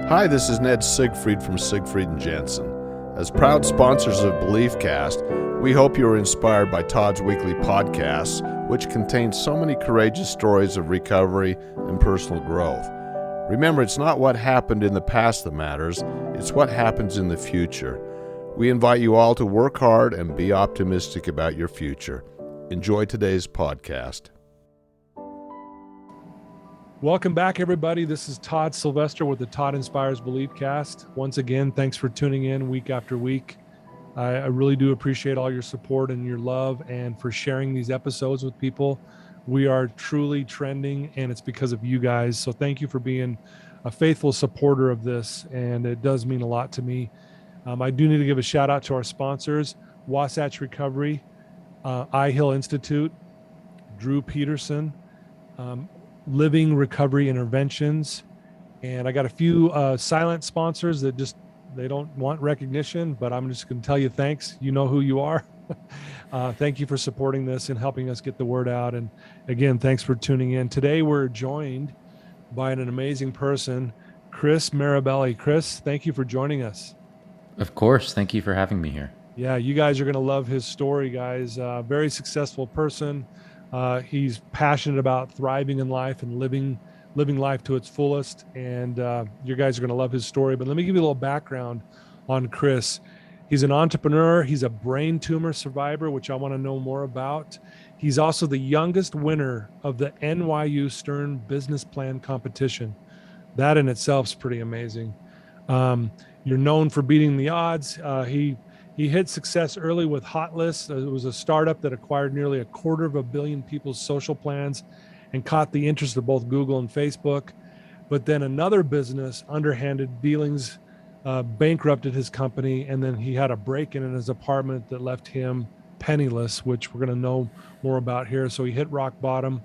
Hi, this is Ned Siegfried from Siegfried Jensen. As proud sponsors of BeliefCast, we hope you are inspired by Todd's weekly podcasts, which contain so many courageous stories of recovery and personal growth. Remember, it's not what happened in the past that matters, it's what happens in the future. We invite you all to work hard and be optimistic about your future. Enjoy today's podcast. Welcome back, everybody. This is Todd Sylvester with the Todd Inspires BeliefCast. Once again, thanks for tuning in week after week. I really do appreciate all your support and your love and for sharing these episodes with people. We are truly trending, and it's because of you guys. So thank you for being a faithful supporter of this, and it does mean a lot to me. I do need to give a shout out to our sponsors, Wasatch Recovery, I Hill Institute, Drew Peterson, Living Recovery Interventions, and I got a few silent sponsors that they don't want recognition, but I'm just going to tell you thanks. You know who you are. Thank you for supporting this and helping us get the word out. And again, thanks for tuning in. Today we're joined by an amazing person, Chris Mirabile. Chris, thank you for joining us. Of course. Thank you for having me here. Yeah, you guys are going to love his story, guys. Very successful person. He's passionate about thriving in life and living life to its fullest. And you guys are going to love his story. But let me give you a little background on Chris. He's an entrepreneur. He's a brain tumor survivor, which I want to know more about. He's also the youngest winner of the NYU Stern Business Plan competition. That in itself is pretty amazing. You're known for beating the odds. He hit success early with Hotlist. It was a startup that acquired nearly 250 million people's social plans and caught the interest of both Google and Facebook. But then another business, underhanded dealings, bankrupted his company, and then he had a break-in in his apartment that left him penniless, which we're going to know more about here. So he hit rock bottom.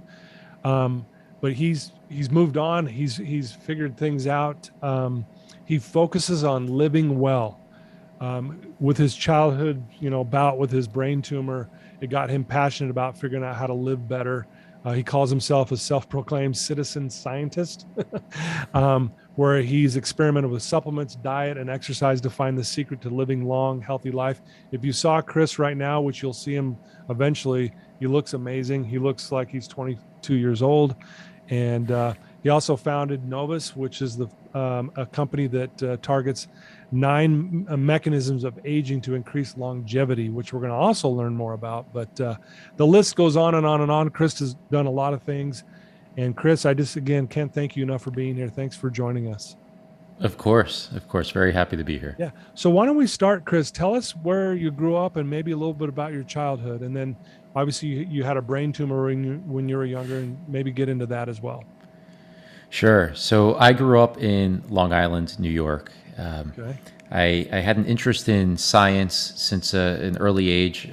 But he's moved on. He's figured things out. He focuses on living well. With his childhood, bout with his brain tumor, it got him passionate about figuring out how to live better. He calls himself a self-proclaimed citizen scientist, where he's experimented with supplements, diet, and exercise to find the secret to living long, healthy life. If you saw Chris right now, which you'll see him eventually, he looks amazing. He looks like he's 22 years old. And he also founded NOVOS, which is a company that targets 9 mechanisms of aging to increase longevity, which we're going to also learn more about. But the list goes on and on and on. Chris has done a lot of things. And Chris, I just, again, can't thank you enough for being here. Thanks for joining us. Of course. Very happy to be here. Yeah. So why don't we start, Chris? Tell us where you grew up and maybe a little bit about your childhood. And then obviously you had a brain tumor when you were younger, and maybe get into that as well. Sure. So I grew up in Long Island, New York. Okay. I had an interest in science since an early age.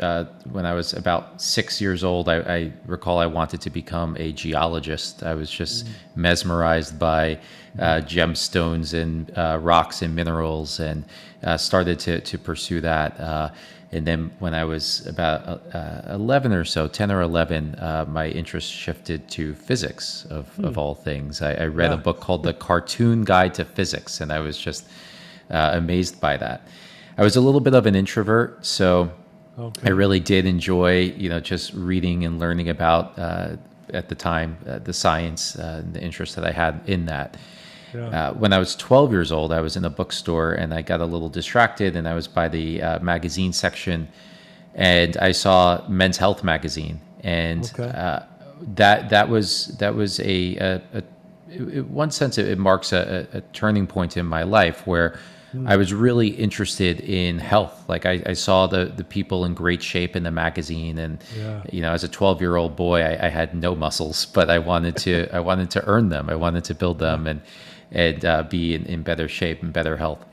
When I was about 6 years old, I recall I wanted to become a geologist. I was just mesmerized by gemstones and rocks and minerals, and started to pursue that. And then when I was about 11 or so, 10 or 11, my interest shifted to physics of all things. I read a book called The Cartoon Guide to Physics, and I was just amazed by that. I was a little bit of an introvert, so I really did enjoy, just reading and learning about, at the time, the science and the interest that I had in that. Yeah. When I was 12 years old, I was in a bookstore and I got a little distracted, and I was by the magazine section, and I saw Men's Health magazine, and that was in one sense it marks a turning point in my life where I was really interested in health. Like I saw the people in great shape in the magazine, and as a 12-year-old boy, I had no muscles, but I wanted to earn them. I wanted to build them and be in better shape and better health.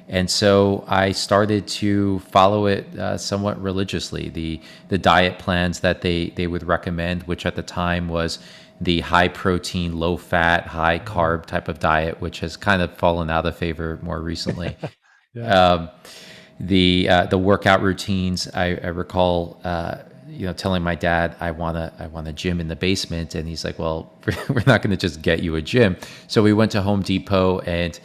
And so I started to follow it somewhat religiously. The diet plans that they would recommend, which at the time was the high protein, low fat, high carb type of diet, which has kind of fallen out of favor more recently. The workout routines, I recall, telling my dad, I want a gym in the basement. And he's like, well, we're not going to just get you a gym. So we went to Home Depot and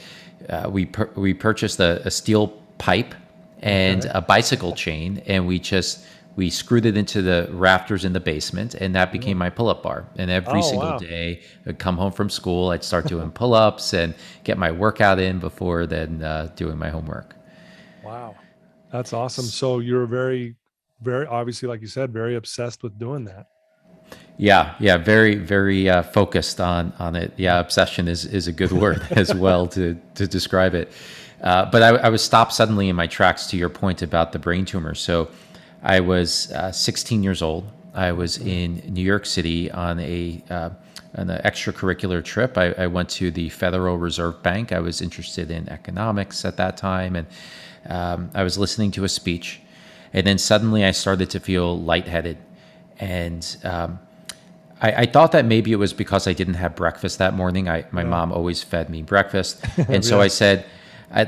we purchased a steel pipe and a bicycle chain, and we screwed it into the rafters in the basement, and that became my pull-up bar. And every single day, I'd come home from school, I'd start doing pull-ups and get my workout in before then doing my homework. Wow, that's awesome. So you're very, very obviously, like you said, very obsessed with doing that. Yeah, very, very focused on it. Yeah, obsession is a good word as well to describe it. But I was stopped suddenly in my tracks to your point about the brain tumor. So I was 16 years old. I was in New York City on an extracurricular trip. I went to the Federal Reserve Bank. I was interested in economics at that time, and I was listening to a speech, and then suddenly I started to feel lightheaded, and I thought that maybe it was because I didn't have breakfast that morning. My mom always fed me breakfast, and so I said,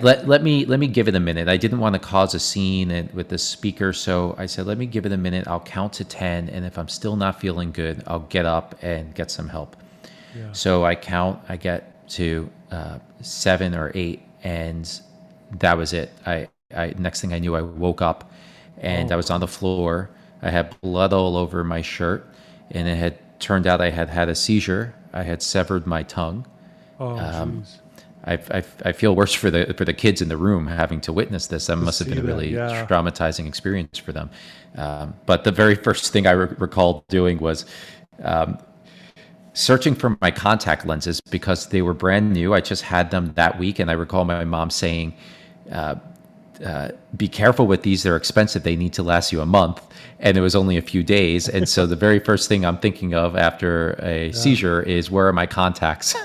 let me give it a minute. I didn't want to cause a scene with the speaker, so I said, let me give it a minute. I'll count to 10, and if I'm still not feeling good, I'll get up and get some help. Yeah. So I get to 7 or 8, and that was it. I next thing I knew, I woke up, and I was on the floor. I had blood all over my shirt, and it had turned out I had had a seizure. I had severed my tongue. Oh, jeez. I feel worse for the kids in the room having to witness this. That must have been a really traumatizing experience for them. But the very first thing I recall doing was searching for my contact lenses because they were brand new. I just had them that week, and I recall my mom saying, be careful with these. They're expensive. They need to last you a month. And it was only a few days. And so the very first thing I'm thinking of after a seizure is, where are my contacts?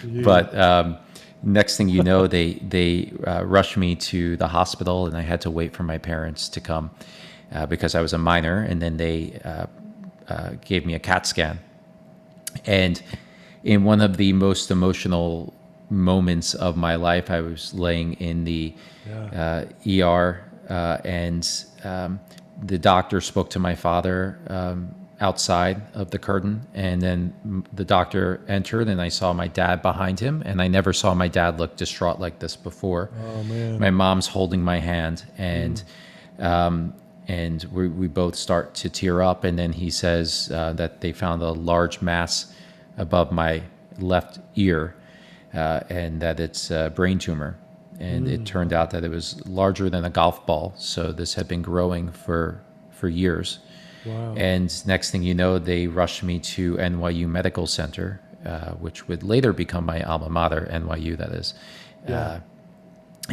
But next thing you know, they rushed me to the hospital, and I had to wait for my parents to come because I was a minor. And then they gave me a CAT scan. And in one of the most emotional moments of my life, I was laying in the ER, and the doctor spoke to my father outside of the curtain, and then the doctor entered, and I saw my dad behind him, and I never saw my dad look distraught like this before. Oh, man. My mom's holding my hand, and we both start to tear up, and then he says that they found a large mass above my left ear, and that it's a brain tumor. And it turned out that it was larger than a golf ball. So this had been growing for years. Wow. And next thing you know, they rushed me to NYU Medical Center, which would later become my alma mater, NYU, that is. Yeah.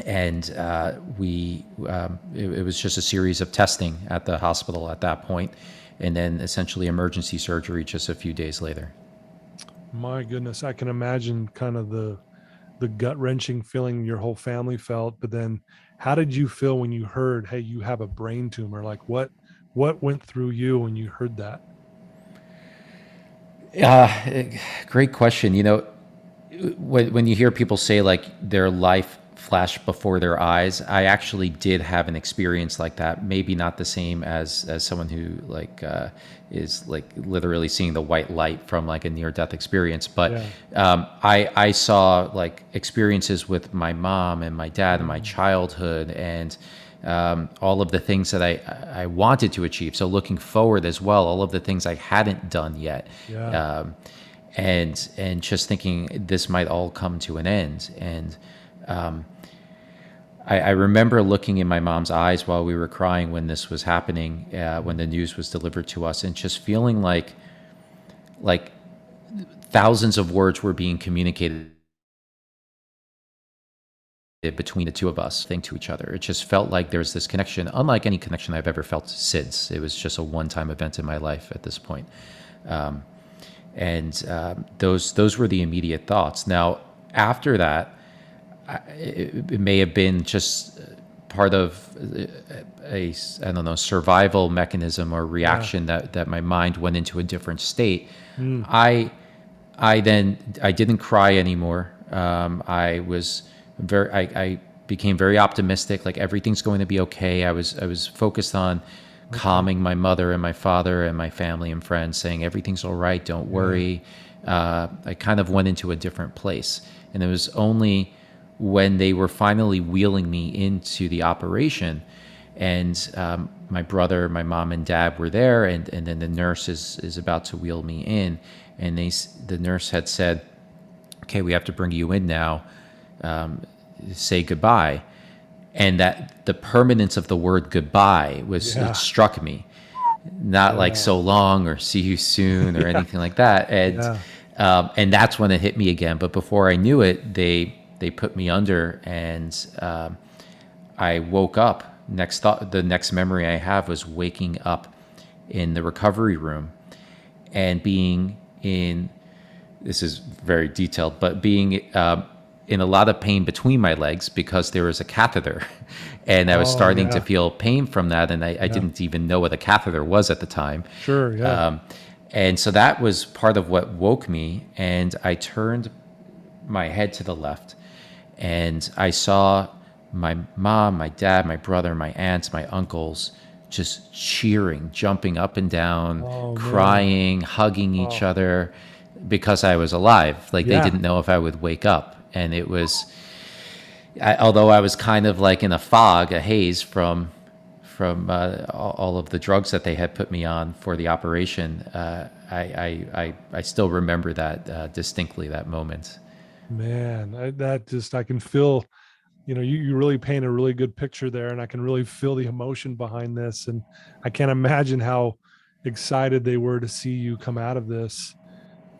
It was just a series of testing at the hospital at that point, and then essentially emergency surgery just a few days later. My goodness, I can imagine kind of the gut-wrenching feeling your whole family felt. But then how did you feel when you heard, hey, you have a brain tumor? Like what went through you when you heard that? Great question. When you hear people say like their life flashed before their eyes, I actually did have an experience like that. Maybe not the same as someone who is like literally seeing the white light from like a near-death experience. But I saw like experiences with my mom and my dad in my childhood, and all of the things that I wanted to achieve. So looking forward as well, all of the things I hadn't done yet. Yeah. And just thinking this might all come to an end. And I remember looking in my mom's eyes while we were crying when this was happening, when the news was delivered to us, and just feeling like thousands of words were being communicated between the two of us, saying to each other. It just felt like there's this connection, unlike any connection I've ever felt since. It was just a one-time event in my life at this point. Those were the immediate thoughts. Now, after that, it may have been just part of a survival mechanism or reaction that my mind went into a different state. I didn't cry anymore. I became very optimistic, like everything's going to be okay. I was focused on calming my mother and my father and my family and friends, saying everything's all right, don't worry. I kind of went into a different place. And it was only when they were finally wheeling me into the operation, and my brother, my mom, and dad were there, and then the nurse is about to wheel me in, and the nurse had said, "Okay, we have to bring you in now. Say goodbye." And that the permanence of the word goodbye was, it struck me, not like so long or see you soon or anything like that. And that's when it hit me again. But before I knew it, they put me under, and I woke up. The next memory I have was waking up in the recovery room and being in, this is very detailed, but being in a lot of pain between my legs because there was a catheter, and I was starting to feel pain from that, and I didn't even know what a catheter was at the time. Sure, yeah. And so that was part of what woke me, and I turned my head to the left, and I saw my mom, my dad, my brother, my aunts, my uncles just cheering, jumping up and down, crying, hugging each other because I was alive. Like they didn't know if I would wake up. And it was, although I was kind of like in a fog, a haze from all of the drugs that they had put me on for the operation, I still remember that distinctly, that moment. Man, I can feel, you really paint a really good picture there, and I can really feel the emotion behind this. And I can't imagine how excited they were to see you come out of this.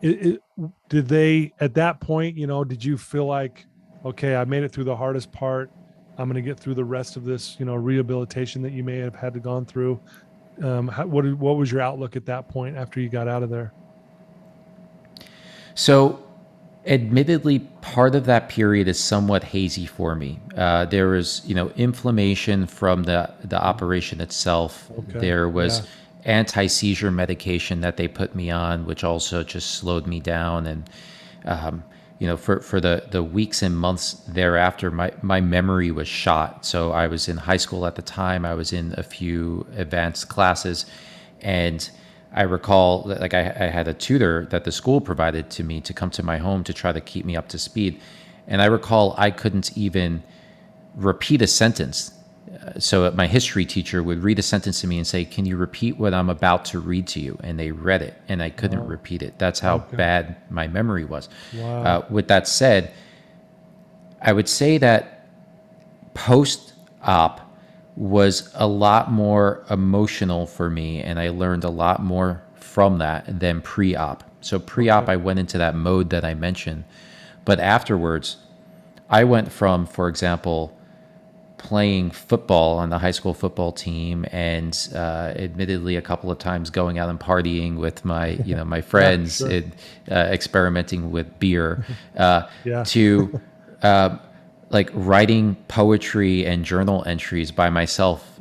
Did they, at that point, did you feel like, okay, I made it through the hardest part, I'm going to get through the rest of this, rehabilitation that you may have had to gone through? What was your outlook at that point after you got out of there? So, admittedly, part of that period is somewhat hazy for me. There was, inflammation from the operation itself. Okay. There was anti-seizure medication that they put me on, which also just slowed me down. And, for the weeks and months thereafter, my memory was shot. So I was in high school at the time. I was in a few advanced classes, and I recall like I had a tutor that the school provided to me to come to my home to try to keep me up to speed. And I recall I couldn't even repeat a sentence. So my history teacher would read a sentence to me and say, "Can you repeat what I'm about to read to you?" And they read it, and I couldn't repeat it. That's how bad my memory was. Wow. With that said, I would say that post-op was a lot more emotional for me, and I learned a lot more from that than pre-op. So pre-op, I went into that mode that I mentioned, but afterwards, I went from, for example, playing football on the high school football team, and admittedly a couple of times going out and partying with my my friends, and, experimenting with beer, to like writing poetry and journal entries by myself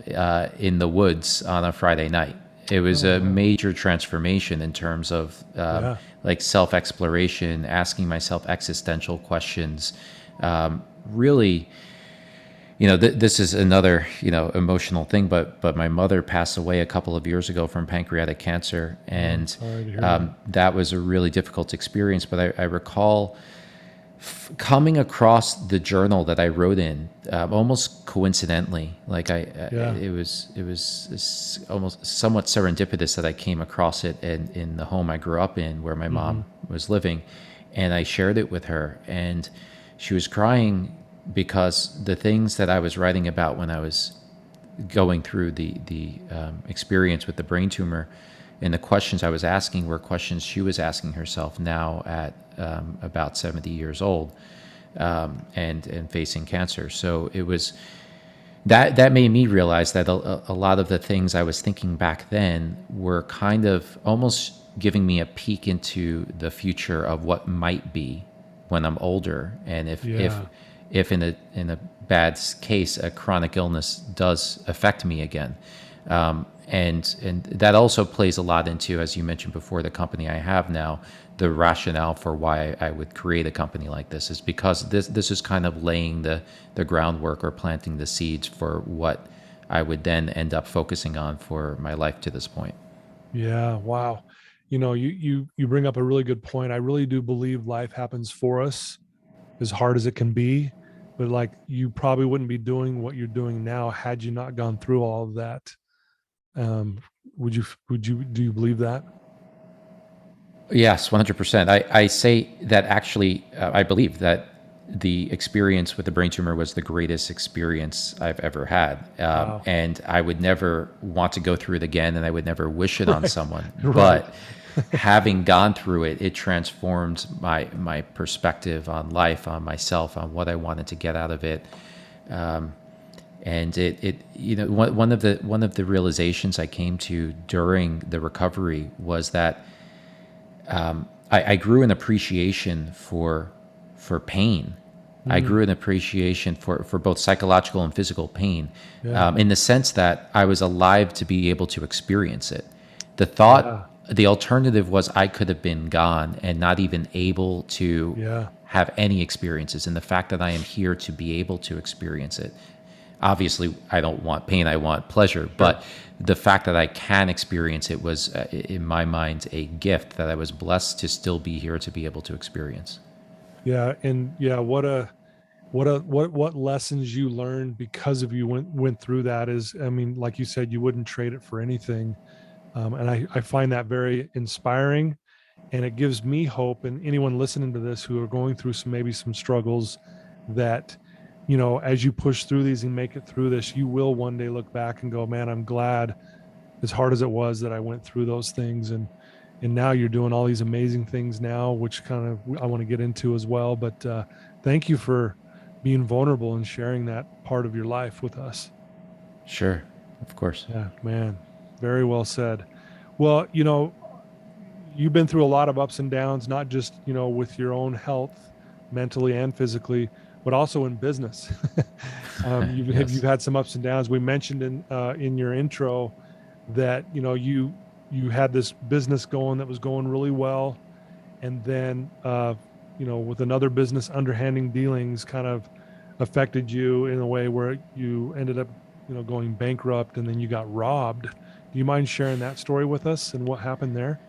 in the woods on a Friday night. It was a major transformation in terms of like self-exploration, asking myself existential questions. Really, this is another, emotional thing, but my mother passed away a couple of years ago from pancreatic cancer, and that was a really difficult experience. But I recall coming across the journal that I wrote in almost coincidentally. Like it was almost somewhat serendipitous that I came across it in the home I grew up in, where my mom was living, and I shared it with her, and she was crying because the things that I was writing about when I was going through the experience with the brain tumor, and the questions I was asking were questions she was asking herself now at about 70 years old, and facing cancer. So it was that made me realize that a lot of the things I was thinking back then were kind of almost giving me a peek into the future of what might be when I'm older, and if in a bad case a chronic illness does affect me again. And that also plays a lot into, as you mentioned before, the company I have now. The rationale for why I would create a company like this is because this is kind of laying the groundwork or planting the seeds for what I would then end up focusing on for my life to this point. Yeah. Wow. You bring up a really good point. I really do believe life happens for us, as hard as it can be. but like you probably wouldn't be doing what you're doing now had you not gone through all of that. Um, do you believe that? Yes, 100%. I say that actually, I believe that the experience with the brain tumor was the greatest experience I've ever had. Wow. And I would never want to go through it again, and I would never wish it on Right. someone. Right. But having gone through it, it transformed my perspective on life, on myself, on what I wanted to get out of it. And it one of the realizations I came to during the recovery was that I grew an appreciation for pain. I grew an appreciation for both psychological and physical pain, Yeah. in the sense that I was alive to be able to experience it. The Yeah. the alternative was I could have been gone and not even able to Yeah. have any experiences. And the fact that I am here to be able to experience it. Obviously, I don't want pain, I want pleasure. But the fact that I can experience it was, in my mind, a gift that I was blessed to still be here to be able to experience. Yeah. And yeah, what lessons you learned because of you went through that is, I mean, like you said, you wouldn't trade it for anything. And I find that very inspiring, and it gives me hope, and anyone listening to this who are going through maybe some struggles, that, as you push through these and make it through this, you will one day look back and go, man, I'm glad, as hard as it was, that I went through those things. And now you're doing all these amazing things now, which kind of I want to get into as well. But thank you for being vulnerable and sharing that part of your life with us. Sure, of course. Yeah, man, very well said. Well, you've been through a lot of ups and downs, not just, with your own health, mentally and physically, but also in business. You've Yes. had some ups and downs. We mentioned in your intro that, you had this business going that was going really well. And then, with another business, underhanding dealings kind of affected you in a way where you ended up, going bankrupt, and then you got robbed. Do you mind sharing that story with us and what happened there?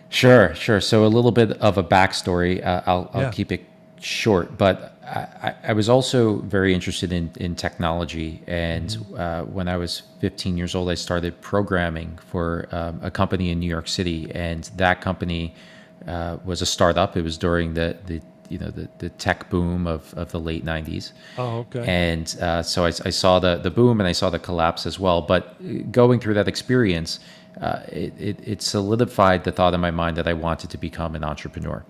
Sure, sure. So a little bit of a backstory. I'll Yeah. keep it short, but I was also very interested in technology. And when I was 15 years old, I started programming for a company in New York City, and that company was a startup. It was during the tech boom of the late 90s. Oh, okay. And so I saw the boom, and I saw the collapse as well. But going through that experience, it solidified the thought in my mind that I wanted to become an entrepreneur.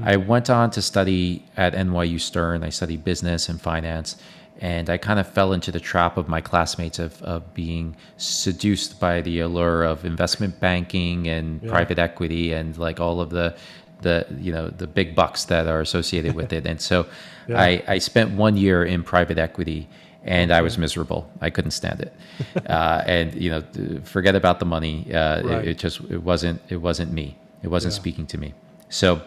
I went on to study at NYU Stern. I studied business and finance, and I kind of fell into the trap of my classmates of being seduced by the allure of investment banking and private equity and like all of the big bucks that are associated with it. And so I spent 1 year in private equity, and I was miserable. I couldn't stand it. And forget about the money. Right. It wasn't me. It wasn't speaking to me. So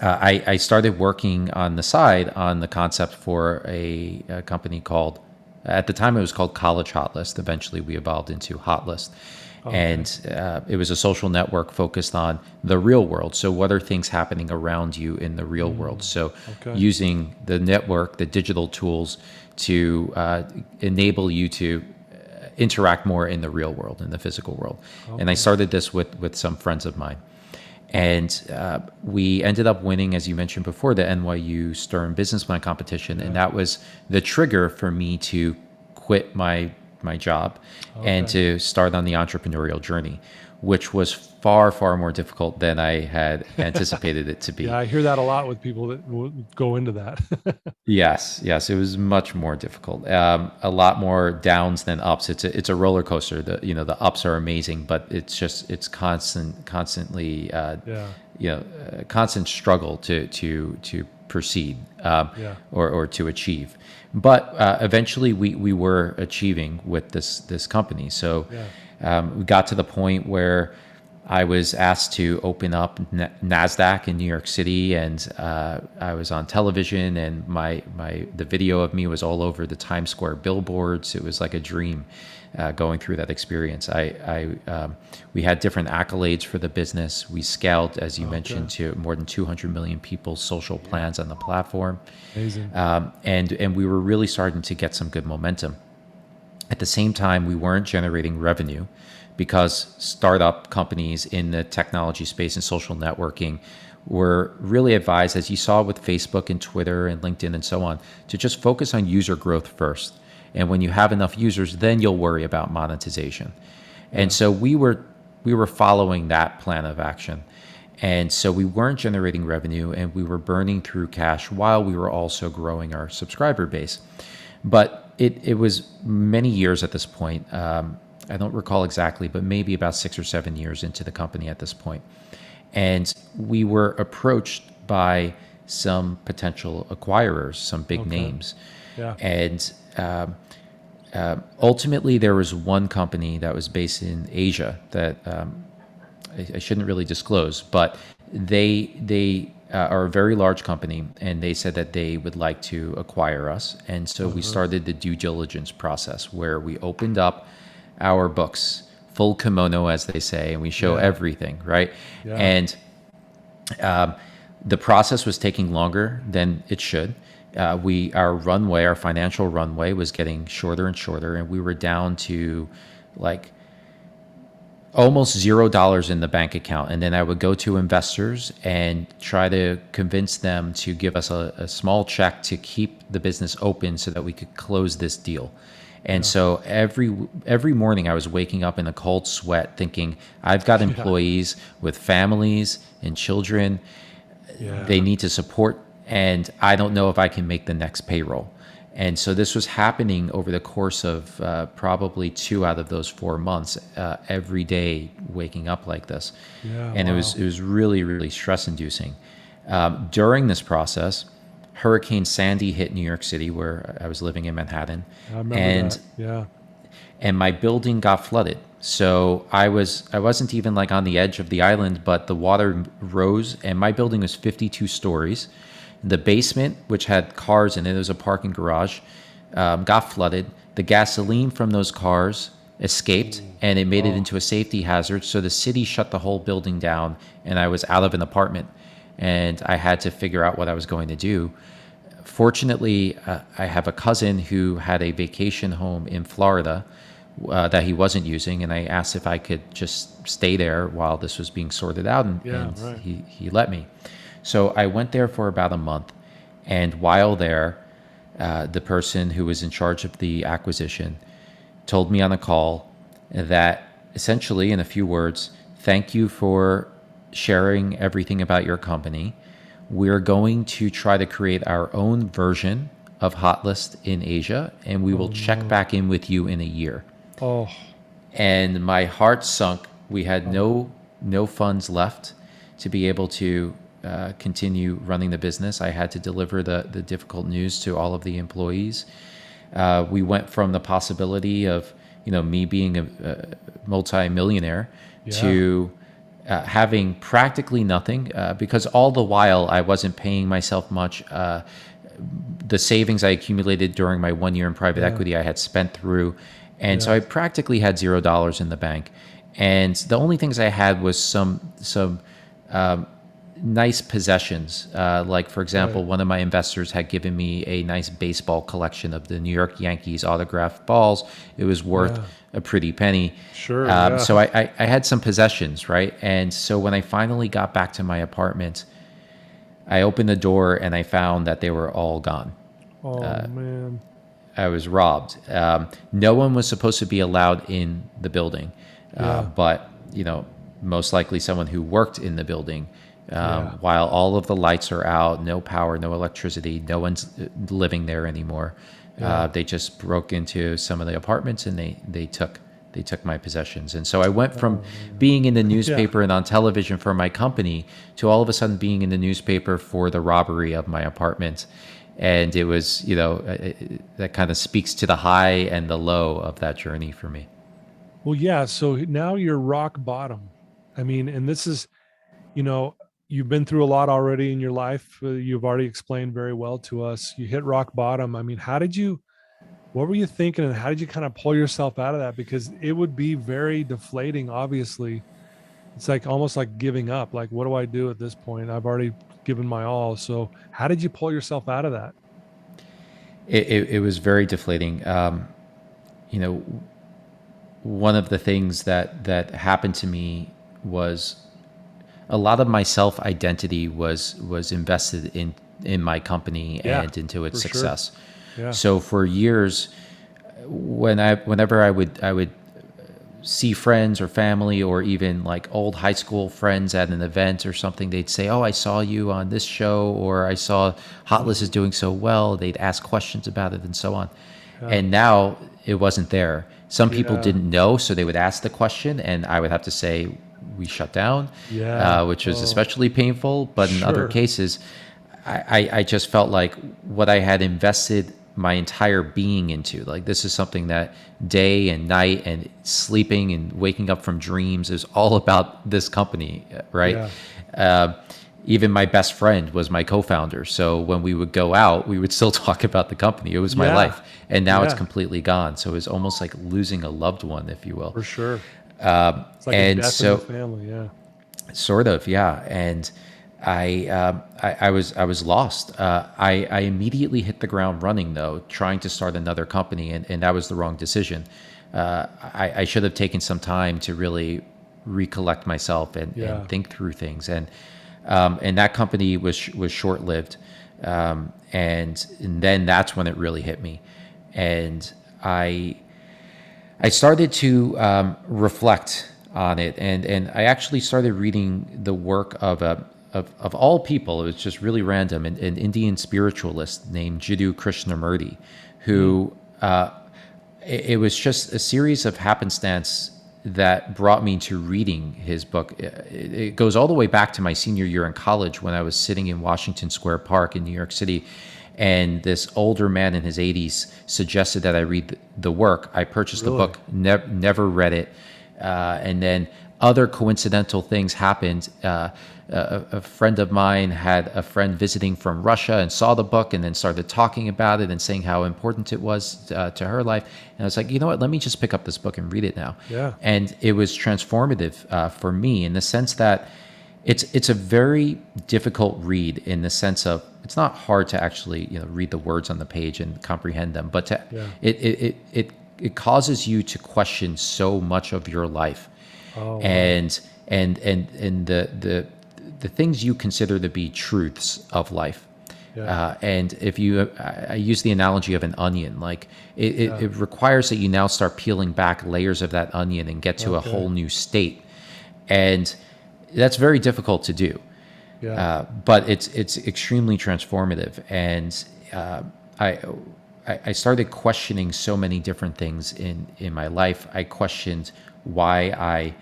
I started working on the side on the concept for a company called, at the time it was called College Hotlist. Eventually we evolved into Hotlist. And it was a social network focused on the real world. So what are things happening around you in the real world? So using the network, the digital tools to enable you to interact more in the real world, in the physical world. And I started this with some friends of mine. And we ended up winning, as you mentioned before, the NYU Stern Business Plan competition. And that was the trigger for me to quit my job and to start on the entrepreneurial journey, which was far, far more difficult than I had anticipated it to be. Yeah, I hear that a lot with people that will go into that. Yes, it was much more difficult. A lot more downs than ups. It's a roller coaster. The ups are amazing, but it's constantly constant struggle to proceed or to achieve. But eventually we were achieving with this company. So we got to the point where I was asked to open up NASDAQ in New York City, and I was on television, and the video of me was all over the Times Square billboards. It was like a dream going through that experience. We had different accolades for the business. We scaled, as you mentioned, to more than 200 million people's social plans on the platform. Amazing. And we were really starting to get some good momentum. At the same time, we weren't generating revenue, because startup companies in the technology space and social networking were really advised, as you saw with Facebook and Twitter and LinkedIn and so on, to just focus on user growth first. And when you have enough users, then you'll worry about monetization. And so we were following that plan of action. And so we weren't generating revenue, and we were burning through cash while we were also growing our subscriber base. But it was many years at this point. I don't recall exactly, but maybe about 6 or 7 years into the company at this point. And we were approached by some potential acquirers, some big names. Yeah. And ultimately, there was one company that was based in Asia that I shouldn't really disclose, but they are a very large company, and they said that they would like to acquire us. And so we started the due diligence process, where we opened up our books, full kimono, as they say, and we show everything, right? Yeah. And the process was taking longer than it should. Our financial runway was getting shorter and shorter, and we were down to like almost $0 in the bank account. And then I would go to investors and try to convince them to give us a small check to keep the business open so that we could close this deal. And so every morning I was waking up in a cold sweat thinking, I've got employees with families and children. They need to support, and I don't know if I can make the next payroll. And so this was happening over the course of probably 2 out of those 4 months, every day waking up like this. And it was really, really stress inducing. During this process, Hurricane Sandy hit New York City, where I was living in Manhattan. I remember that. And my building got flooded. So I wasn't even like on the edge of the island, but the water rose, and my building was 52 stories. The basement, which had cars in it, was a parking garage, got flooded. The gasoline from those cars escaped, and it made it into a safety hazard. So the city shut the whole building down, and I was out of an apartment, and I had to figure out what I was going to do. Fortunately, I have a cousin who had a vacation home in Florida that he wasn't using, and I asked if I could just stay there while this was being sorted out, and he let me. So I went there for about a month, and while there, the person who was in charge of the acquisition told me on a call that, essentially, in a few words, thank you for sharing everything about your company. We're going to try to create our own version of Hotlist in Asia, and we will check back in with you in a year. And my heart sunk. We had no funds left to be able to continue running the business. I had to deliver the difficult news to all of the employees. We went from the possibility of me being a multi-millionaire to having practically nothing, because all the while I wasn't paying myself much. The savings I accumulated during my 1 year in private equity I had spent through, and so I practically had $0 in the bank. And the only things I had was some nice possessions. Like, for example, one of my investors had given me a nice baseball collection of the New York Yankees autographed balls. It was worth a pretty penny. So I had some possessions, right? And so when I finally got back to my apartment, I opened the door and I found that they were all gone. Man. I was robbed. No one was supposed to be allowed in the building, but most likely someone who worked in the building. While all of the lights are out, no power, no electricity, no one's living there anymore. They just broke into some of the apartments and they took my possessions. And so I went from being in the newspaper and on television for my company to all of a sudden being in the newspaper for the robbery of my apartment. And it was, that kind of speaks to the high and the low of that journey for me. Well, so now you're rock bottom. I mean, and this is, you know, you've been through a lot already in your life. You've already explained very well to us. You hit rock bottom. I mean, what were you thinking, and how did you kind of pull yourself out of that? Because it would be very deflating, obviously. It's like almost like giving up. Like, what do I do at this point? I've already given my all. So how did you pull yourself out of that? It was very deflating. You know, one of the things that happened to me was a lot of my self identity was invested in my company and into its success. Sure. Yeah. So for years, whenever I would see friends or family or even like old high school friends at an event or something, they'd say, "Oh, I saw you on this show," or "I saw Hotless is doing so well." They'd ask questions about it and so on. Yeah. And now it wasn't there. Some people didn't know, so they would ask the question, and I would have to say, "We shut down," which was especially painful. But in other cases, I just felt like what I had invested my entire being into, like this is something that day and night and sleeping and waking up from dreams is all about this company, right? Even my best friend was my co-founder. So when we would go out, we would still talk about the company. It was my life. And now it's completely gone. So it's almost like losing a loved one, if you will. For sure. It's like and a death so in the family. Yeah. Sort of. Yeah. And I was lost. I immediately hit the ground running, though, trying to start another company, and that was the wrong decision. I should have taken some time to really recollect myself and think through things. And that company was short-lived, and then that's when it really hit me, and I started to reflect on it, and I actually started reading the work of all people. It was just really random, an Indian spiritualist named Jiddu Krishnamurti, who it was just a series of happenstance that brought me to reading his book. It goes all the way back to my senior year in college when I was sitting in Washington Square Park in New York City, and this older man in his 80s suggested that I read the work. I purchased the book, never read it, and then other coincidental things happened. A friend of mine had a friend visiting from Russia and saw the book and then started talking about it and saying how important it was to her life. And I was like, you know what, let me just pick up this book and read it now. Yeah. And it was transformative for me in the sense that it's a very difficult read, in the sense of it's not hard to actually read the words on the page and comprehend them, but it causes you to question so much of your life. And the things you consider to be truths of life. And if I use the analogy of an onion, like it requires that you now start peeling back layers of that onion and get to a whole new state. And that's very difficult to do. But it's extremely transformative. And I started questioning so many different things in my life. I questioned why I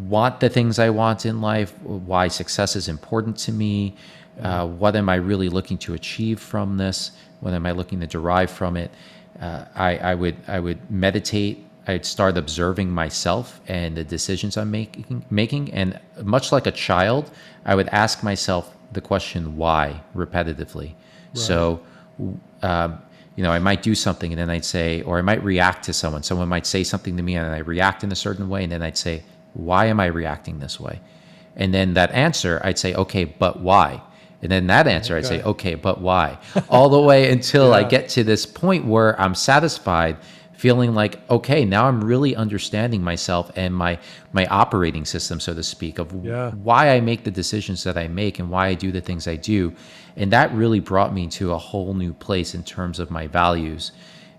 want the things I want in life, why success is important to me, what am I really looking to achieve from this, what am I looking to derive from it. I would meditate. I'd start observing myself and the decisions I'm making, and much like a child, I would ask myself the question why repetitively. So I might do something and then I'd say, or I might react to someone. Someone might say something to me and I react in a certain way, and then I'd say, why am I reacting this way? And then that answer, I'd say, okay, but why? And then that answer, I'd say, okay, but why? All the way until I get to this point where I'm satisfied, feeling like, okay, now I'm really understanding myself and my operating system, so to speak, of why I make the decisions that I make and why I do the things I do. And that really brought me to a whole new place in terms of my values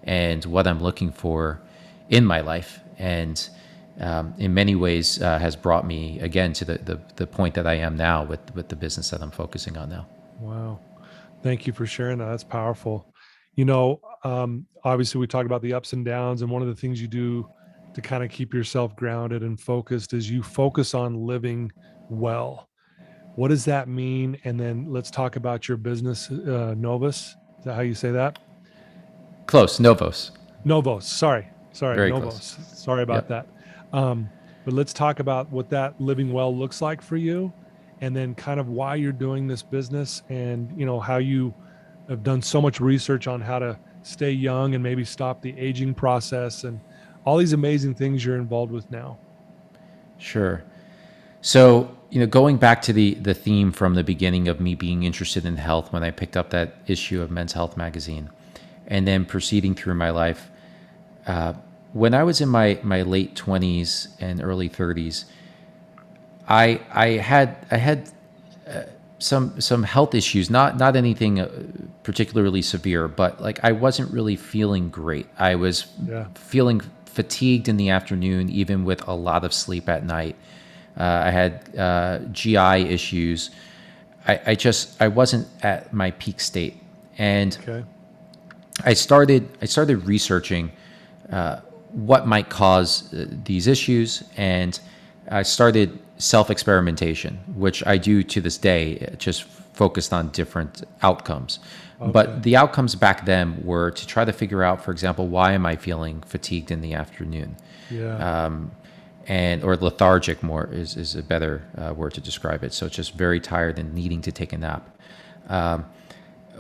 and what I'm looking for in my life. And in many ways has brought me again to the point that I am now with the business that I'm focusing on now. Wow. Thank you for sharing that. That's powerful. Obviously we talked about the ups and downs, and one of the things you do to kind of keep yourself grounded and focused is you focus on living well. What does that mean? And then let's talk about your business, NOVOS. Is that how you say that? Close. NOVOS. NOVOS. Sorry. Very NOVOS. close. Sorry about that. but let's talk about what that living well looks like for you, and then kind of why you're doing this business, and how you have done so much research on how to stay young and maybe stop the aging process and all these amazing things you're involved with now. Sure. So, going back to the theme from the beginning of me being interested in health when I picked up that issue of Men's Health magazine, and then proceeding through my life, when I was in my late 20s and early 30s, I had some health issues, not anything particularly severe, but like I wasn't really feeling great. I was feeling fatigued in the afternoon, even with a lot of sleep at night. I had GI issues. I wasn't at my peak state, and I started researching what might cause these issues, and I started self-experimentation, which I do to this day, just focused on different outcomes. Okay. But the outcomes back then were to try to figure out, for example, why am I feeling fatigued in the afternoon? Or lethargic more is a better word to describe it. So it's just very tired and needing to take a nap.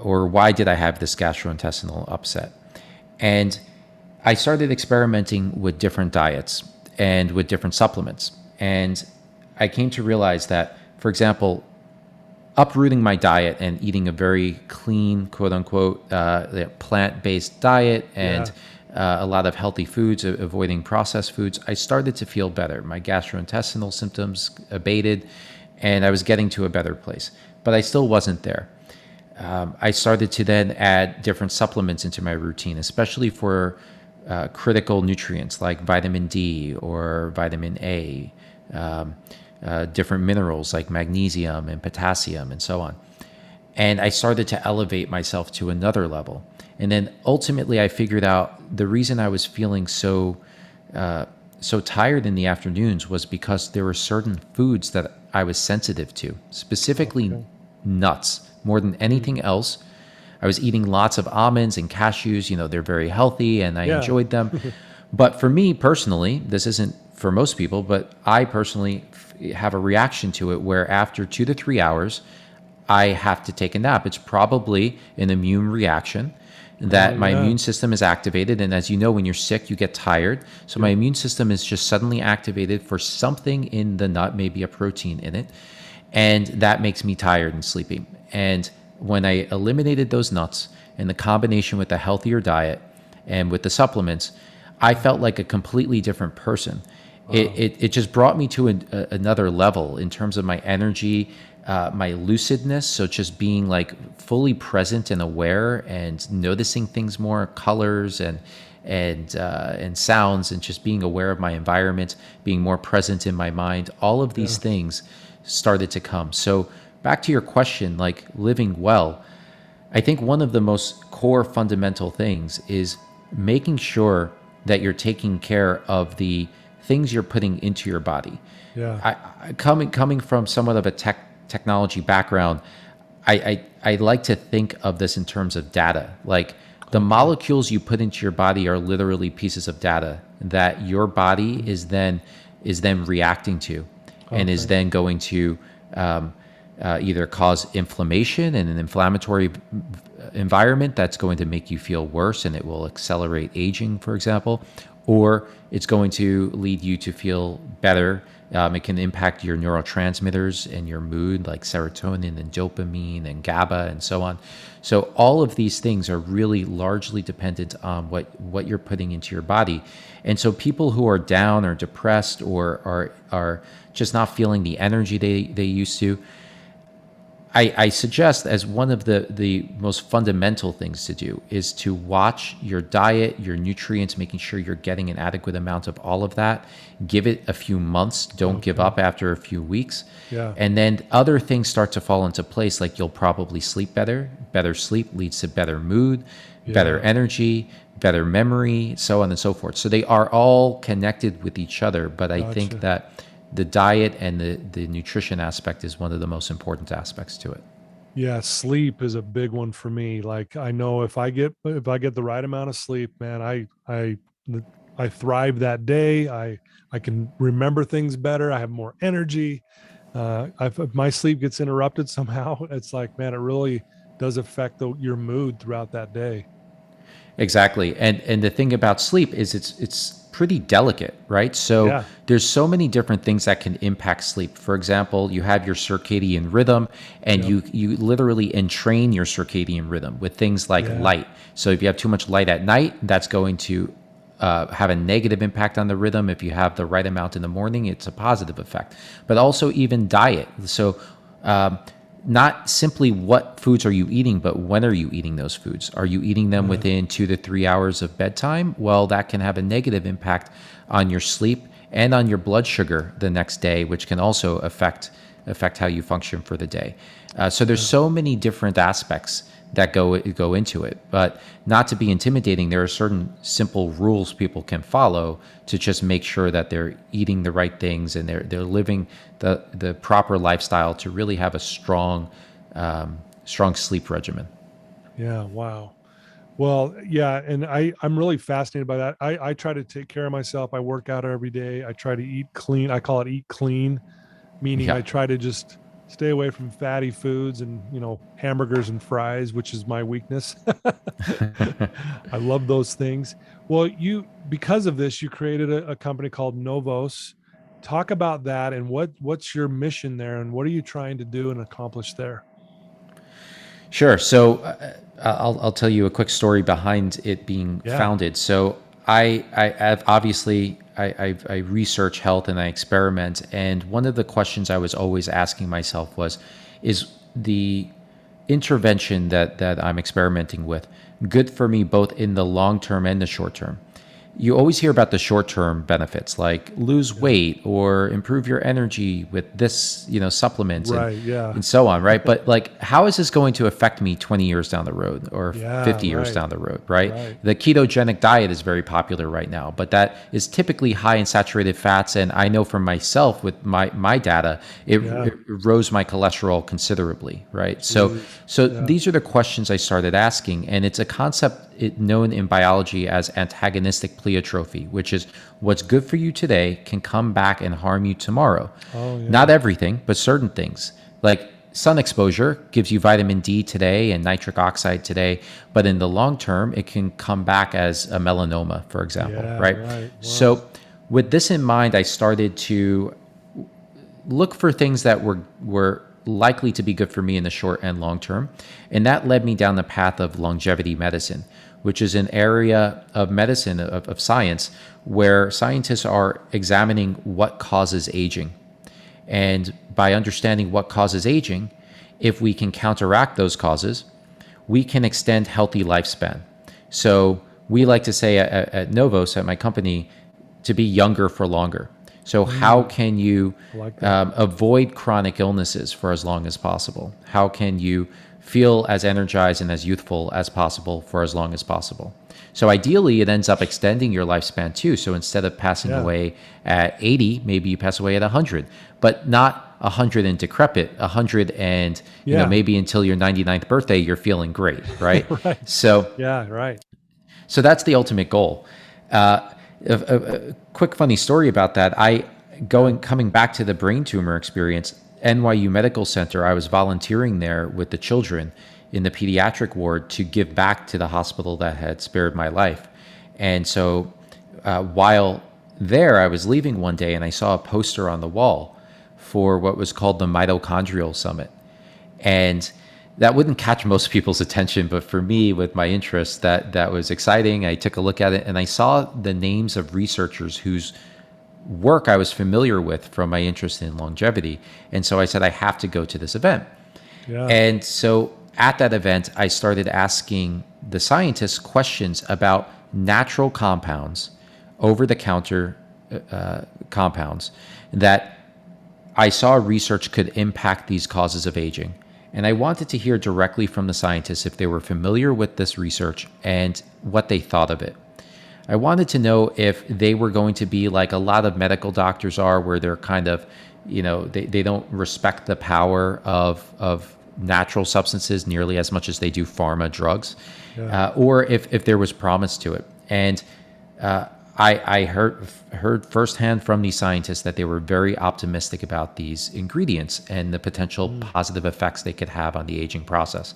Or why did I have this gastrointestinal upset? And I started experimenting with different diets and with different supplements. And I came to realize that, for example, uprooting my diet and eating a very clean, quote unquote, plant-based diet and a lot of healthy foods, avoiding processed foods, I started to feel better. My gastrointestinal symptoms abated, and I was getting to a better place. But I still wasn't there. I started to then add different supplements into my routine, especially for critical nutrients like vitamin D or vitamin A, different minerals like magnesium and potassium and so on. And I started to elevate myself to another level. And then ultimately I figured out the reason I was feeling so tired in the afternoons was because there were certain foods that I was sensitive to, specifically nuts. More than anything else, I was eating lots of almonds and cashews. They're very healthy and I enjoyed them. But for me personally, this isn't for most people, but I personally have a reaction to it where after 2 to 3 hours, I have to take a nap. It's probably an immune reaction that my immune system is activated. And as you know, when you're sick, you get tired. So my immune system is just suddenly activated for something in the nut, maybe a protein in it. And that makes me tired and sleepy. And when I eliminated those nuts in the combination with a healthier diet and with the supplements, I felt like a completely different person. Wow. It just brought me to another level in terms of my energy, my lucidness. So just being like fully present and aware and noticing things more, colors and sounds, and just being aware of my environment, being more present in my mind. All of these things started to come. So back to your question, like living well, I think one of the most core fundamental things is making sure that you're taking care of the things you're putting into your body. Coming from somewhat of a technology background, I like to think of this in terms of data. Like the molecules you put into your body are literally pieces of data that your body is then reacting to, and is then going to either cause inflammation in an inflammatory environment that's going to make you feel worse and it will accelerate aging, for example, or it's going to lead you to feel better. It can impact your neurotransmitters and your mood, like serotonin and dopamine and GABA and so on. So all of these things are really largely dependent on what you're putting into your body. And so people who are down or depressed or are just not feeling the energy they used to, I suggest as one of the most fundamental things to do is to watch your diet, your nutrients, making sure you're getting an adequate amount of all of that. Give it a few months. Don't give up after a few weeks. And then other things start to fall into place, like you'll probably sleep better. Better sleep leads to better mood, better energy, better memory, so on and so forth. So they are all connected with each other, but I think that the diet and the nutrition aspect is one of the most important aspects to it. Yeah, sleep is a big one for me. Like I know if I get the right amount of sleep, man, I I thrive that day. I can remember things better. I have more energy. If my sleep gets interrupted somehow, it's like, man, it really does affect your mood throughout that day. Exactly. And the thing about sleep is it's pretty delicate, right? So Yeah. there's so many different things that can impact sleep. For example, you have your circadian rhythm, and Yep. you literally entrain your circadian rhythm with things like Yeah. light. So if you have too much light at night, that's going to have a negative impact on the rhythm. If you have the right amount in the morning, it's a positive effect. But also even diet. So not simply what foods are you eating, but when are you eating those foods? Are you eating them within 2 to 3 hours of bedtime? Well, that can have a negative impact on your sleep and on your blood sugar the next day, which can also affect how you function for the day. So there's so many different aspects that go into it, but not to be intimidating. There are certain simple rules people can follow to just make sure that they're eating the right things and they're living the proper lifestyle to really have a strong sleep regimen. Yeah. Wow. Well, yeah, and I'm really fascinated by that. I try to take care of myself. I work out every day. I try to eat clean. I call it eat clean, meaning Yeah. I try to just stay away from fatty foods and, hamburgers and fries, which is my weakness. I love those things. Well, because of this, you created a company called NOVOS. Talk about that and what's your mission there and what are you trying to do and accomplish there? Sure. So I'll tell you a quick story behind it being Yeah. founded. So I've obviously I research health and I experiment, and one of the questions I was always asking myself is the intervention that I'm experimenting with good for me both in the long term and the short term? You always hear about the short-term benefits like lose weight or improve your energy with this, supplement Right. Yeah. and so on, right? But like, how is this going to affect me 20 years down the road or Yeah. 50 years Right. down the road, right? Right. The ketogenic diet is very popular right now, but that is typically high in saturated fats. And I know from myself with my data, Yeah. it rose my cholesterol considerably, right? So Yeah. these are the questions I started asking, and it's a concept known in biology as antagonistic pleiotrophy, which is what's good for you today can come back and harm you tomorrow. Oh, yeah. Not everything, but certain things. Like sun exposure gives you vitamin D today and nitric oxide today, but in the long term, it can come back as a melanoma, for example, Yeah. right? Right. Wow. So with this in mind, I started to look for things that were likely to be good for me in the short and long term. And that led me down the path of longevity medicine, which is an area of medicine, of science, where scientists are examining what causes aging. And by understanding what causes aging, if we can counteract those causes, we can extend healthy lifespan. So we like to say at NOVOS, at my company, to be younger for longer. So how can you I like that. avoid chronic illnesses for as long as possible? How can you feel as energized and as youthful as possible for as long as possible? So ideally, it ends up extending your lifespan too. So instead of passing Yeah. away at 80, maybe you pass away at 100, but not 100 and decrepit, 100 and Yeah. maybe until your 99th birthday, you're feeling great, right? Right. So Yeah. Right. so that's the ultimate goal. A quick funny story about that. Coming back to the brain tumor experience, NYU Medical Center, I was volunteering there with the children in the pediatric ward to give back to the hospital that had spared my life. And so while there, I was leaving one day and I saw a poster on the wall for what was called the Mitochondrial Summit. And that wouldn't catch most people's attention, but for me, with my interest, that was exciting. I took a look at it and I saw the names of researchers whose work I was familiar with from my interest in longevity. And so I said, I have to go to this event. Yeah. And so at that event, I started asking the scientists questions about natural compounds, over-the-counter compounds, that I saw research could impact these causes of aging. And I wanted to hear directly from the scientists if they were familiar with this research and what they thought of it. I wanted to know if they were going to be like a lot of medical doctors are, where they're kind of, they don't respect the power of natural substances nearly as much as they do pharma drugs, Yeah. or if there was promise to it. And I heard firsthand from these scientists that they were very optimistic about these ingredients and the potential positive effects they could have on the aging process.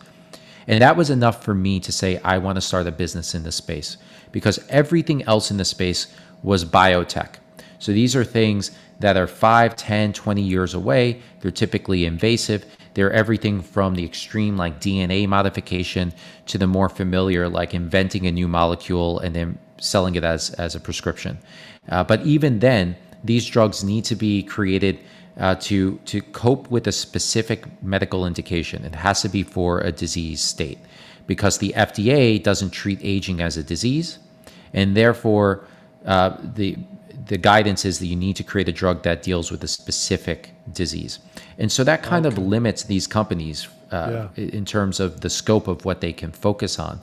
And that was enough for me to say, I want to start a business in this space, because everything else in the space was biotech. So these are things that are 5, 10, 20 years away. They're typically invasive. They're everything from the extreme, like DNA modification, to the more familiar, like inventing a new molecule and then selling it as a prescription. But even then, these drugs need to be created to cope with a specific medical indication. It has to be for a disease state, because the FDA doesn't treat aging as a disease, and therefore the guidance is that you need to create a drug that deals with a specific disease. And so that kind of limits these companies in terms of the scope of what they can focus on.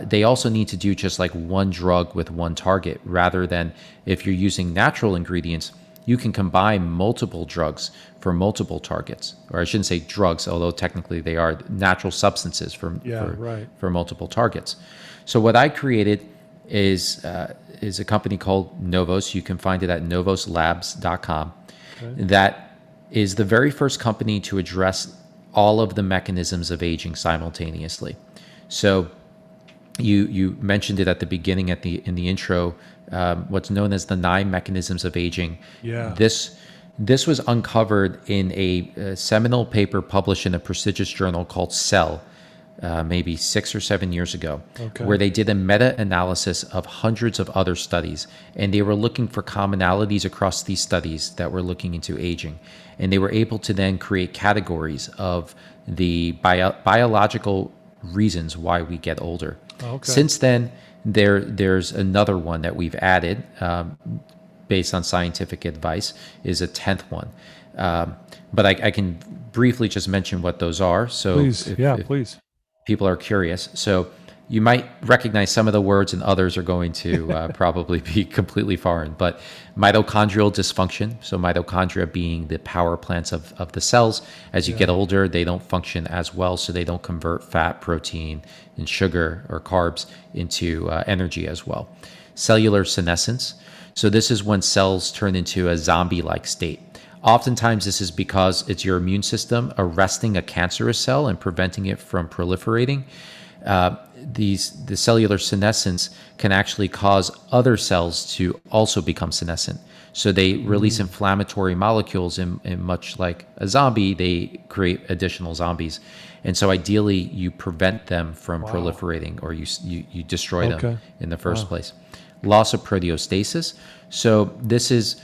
They also need to do just like one drug with one target, rather than, if you're using natural ingredients, you can combine multiple drugs for multiple targets. Or I shouldn't say drugs, although technically they are natural substances for multiple targets. So what I created is a company called NOVOS. You can find it at novoslabs.com. Okay. That is the very first company to address all of the mechanisms of aging simultaneously. So you mentioned it at the beginning, in the intro, what's known as the 9 mechanisms of aging. Yeah. This was uncovered in a seminal paper published in a prestigious journal called Cell, maybe 6 or 7 years ago, where they did a meta-analysis of hundreds of other studies, and they were looking for commonalities across these studies that were looking into aging. And they were able to then create categories of the biological reasons why we get older. Since then, there's another one that we've added based on scientific advice, is a 10th one. But I can briefly just mention what those are. So please, please. People are curious. So you might recognize some of the words, and others are going to probably be completely foreign. But mitochondrial dysfunction, so mitochondria being the power plants of the cells. As you get older, they don't function as well, so they don't convert fat, protein, and sugar or carbs into energy as well. Cellular senescence. So this is when cells turn into a zombie-like state. Oftentimes, this is because it's your immune system arresting a cancerous cell and preventing it from proliferating. The cellular senescence can actually cause other cells to also become senescent. So they release inflammatory molecules, and much like a zombie, they create additional zombies. And so ideally, you prevent them from proliferating, or you destroy them in the first place. Loss of proteostasis. So this is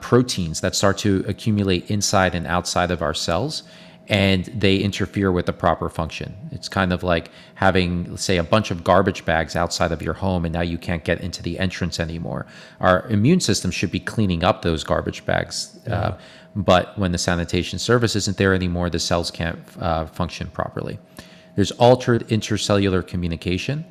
proteins that start to accumulate inside and outside of our cells, and they interfere with the proper function. It's kind of like having, let's say, a bunch of garbage bags outside of your home, and now you can't get into the entrance anymore. Our immune system should be cleaning up those garbage bags, but when the sanitation service isn't there anymore, the cells can't function properly. There's altered intercellular communication.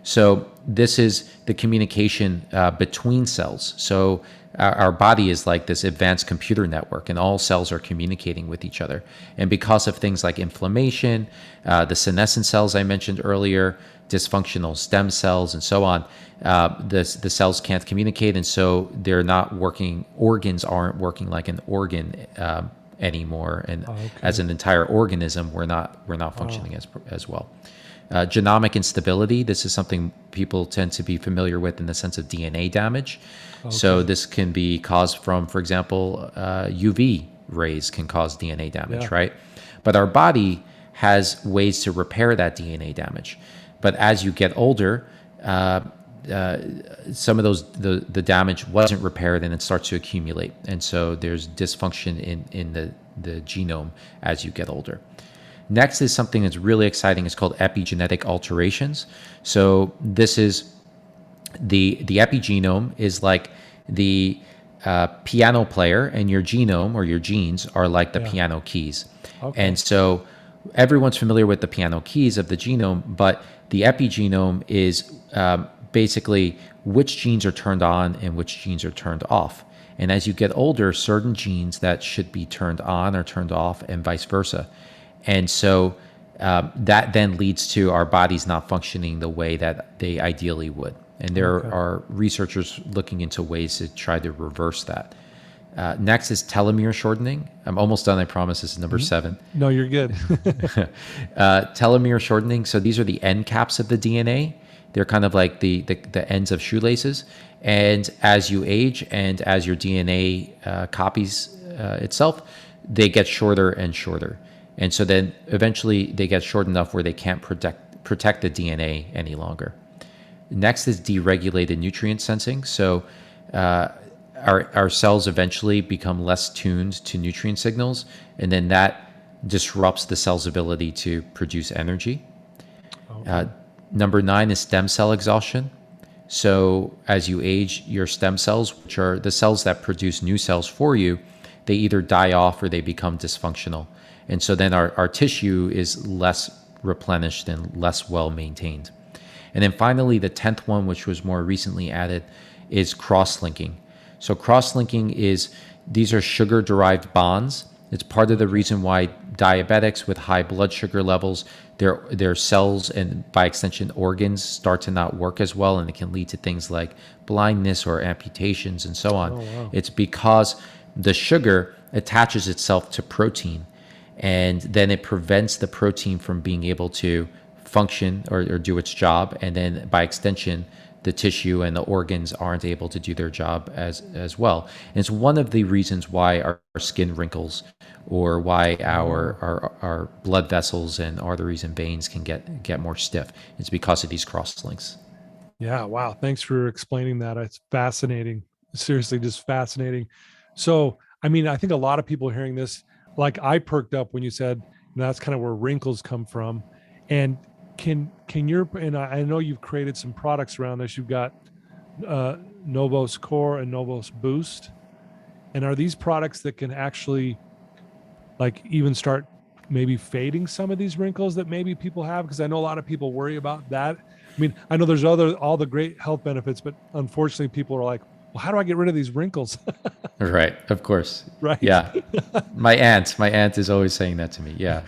So this is the communication between cells. So our body is like this advanced computer network, and all cells are communicating with each other. And because of things like inflammation, the senescent cells I mentioned earlier, dysfunctional stem cells, and so on, the cells can't communicate, and so they're not working. Organs aren't working like an organ anymore, and as an entire organism, we're not functioning as well. Genomic instability. This is something people tend to be familiar with in the sense of DNA damage. So this can be caused from, for example, UV rays can cause DNA damage, right? But our body has ways to repair that DNA damage. But as you get older, some of the damage wasn't repaired, and it starts to accumulate. And so there's dysfunction in the genome as you get older. Next is something that's really exciting. It's called epigenetic alterations. So this is the epigenome is like the piano player, and your genome or your genes are like the piano keys. And so everyone's familiar with the piano keys of the genome, but the epigenome is basically which genes are turned on and which genes are turned off. And as you get older, certain genes that should be turned on are turned off, and vice versa. And so that then leads to our bodies not functioning the way that they ideally would. And there are researchers looking into ways to try to reverse that. Next is telomere shortening. I'm almost done, I promise. This is number 7. No, you're good. Telomere shortening. So these are the end caps of the DNA. They're kind of like the ends of shoelaces. And as you age and as your DNA copies itself, they get shorter and shorter. And so then eventually they get short enough where they can't protect the DNA any longer. Next is deregulated nutrient sensing. So our cells eventually become less tuned to nutrient signals, and then that disrupts the cell's ability to produce energy. Okay. Number 9 is stem cell exhaustion. So as you age, your stem cells, which are the cells that produce new cells for you, they either die off or they become dysfunctional. And so then our tissue is less replenished and less well maintained. And then finally, the 10th one, which was more recently added, is cross-linking. So cross-linking these are sugar-derived bonds. It's part of the reason why diabetics with high blood sugar levels, their cells and by extension organs start to not work as well, and it can lead to things like blindness or amputations and so on. Oh, wow. It's because the sugar attaches itself to protein, and then it prevents the protein from being able to function or do its job, and then by extension the tissue and the organs aren't able to do their job as well. And it's one of the reasons why our skin wrinkles, or why our blood vessels and arteries and veins can get more stiff. It's because of these cross-links. Yeah, wow. Thanks for explaining that. It's fascinating. Seriously, just fascinating. So, I mean, I think a lot of people hearing this, like I perked up when you said, that's kind of where wrinkles come from. And can your, and I know you've created some products around this. You've got NOVOS Core and NOVOS Boost. And are these products that can actually like even start maybe fading some of these wrinkles that maybe people have? Because I know a lot of people worry about that. I mean, I know there's all the great health benefits, but unfortunately people are like, well, how do I get rid of these wrinkles? Right. Of course. Right. Yeah. My aunt is always saying that to me. Yeah.